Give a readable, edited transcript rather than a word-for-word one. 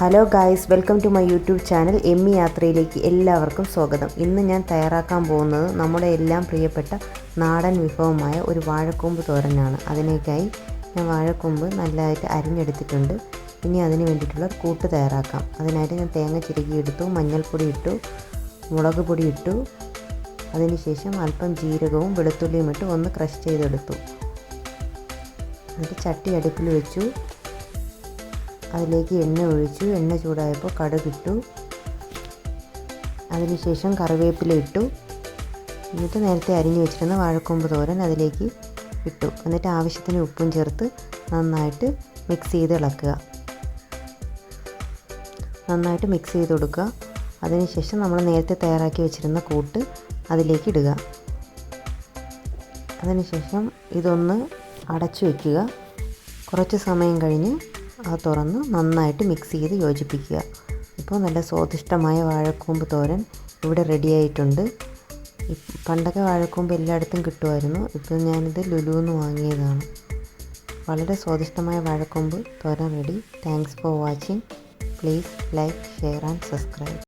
Hello guys, welcome to my YouTube channel Emmy യാത്രയിലേക്ക് എല്ലാവർക്കും സ്വാഗതം. ഇന്ന് ഞാൻ തയ്യാറാക്കാൻ പോകുന്നത് നമ്മുടെ എല്ലാം പ്രിയപ്പെട്ട നാടൻ വിഭവമായ ഒരു വാഴക്കൂമ്പ് തോരനാണ്. അതിനേക്കായി ഞാൻ വാഴക്കൂമ്പ് നല്ലതായിട്ട് അരിഞ്ഞെടുത്തിട്ടുണ്ട്. ഇനി അതിന് വേണ്ടിയിട്ടുള്ള കൂട്ട് തയ്യാറാക്കാം. അതിനായിട്ട് ഞാൻ തേങ്ങ ചിരകിയെടുത്തു, മഞ്ഞൾപ്പൊടി ഇട്ടു, മുളക് പൊടി ഇട്ടു. അതിനുശേഷം അല്പം ജീരകവും വെളുത്തുള്ളിയും ഇട്ട് ഒന്ന് ക്രഷ് ചെയ്തെടുത്തു. എന്നിട്ട് ചട്ടി അടുപ്പിൽ വെച്ചു. അതിലേക്ക് എണ്ണ ഒഴിച്ചു. എണ്ണ ചൂടായപ്പോൾ കടുകിട്ടു. അതിനുശേഷം കറിവേപ്പില ഇട്ടു. എന്നിട്ട് നേരത്തെ അരിഞ്ഞു വെച്ചിരുന്ന വാഴക്കൂമ്പ് തോരൻ അതിലേക്ക് ഇട്ടു. എന്നിട്ട് ആവശ്യത്തിന് ഉപ്പും ചേർത്ത് നന്നായിട്ട് മിക്സ് ചെയ്ത് ഇളക്കുക. നന്നായിട്ട് മിക്സ് ചെയ്ത് കൊടുക്കുക. അതിനുശേഷം നമ്മൾ നേരത്തെ തയ്യാറാക്കി വെച്ചിരുന്ന കൂട്ട് അതിലേക്ക് ഇടുക. അതിനുശേഷം ഇതൊന്ന് അടച്ചു വയ്ക്കുക. കുറച്ച് സമയം കഴിഞ്ഞ് അത് തുറന്ന് നന്നായിട്ട് മിക്സ് ചെയ്ത് യോജിപ്പിക്കുക. ഇപ്പോൾ നല്ല സ്വാദിഷ്ടമായ വാഴക്കൂമ്പ് തോരൻ ഇവിടെ റെഡിയായിട്ടുണ്ട്. പണ്ടൊക്കെ വാഴക്കൂമ്പ് എല്ലായിടത്തും കിട്ടുമായിരുന്നു. ഇപ്പോൾ ഞാനിത് ലുലുന്ന് വാങ്ങിയതാണ്. വളരെ സ്വാദിഷ്ടമായ വാഴക്കൂമ്പ് തോരൻ റെഡി. Thanks for watching. Please like, share and subscribe.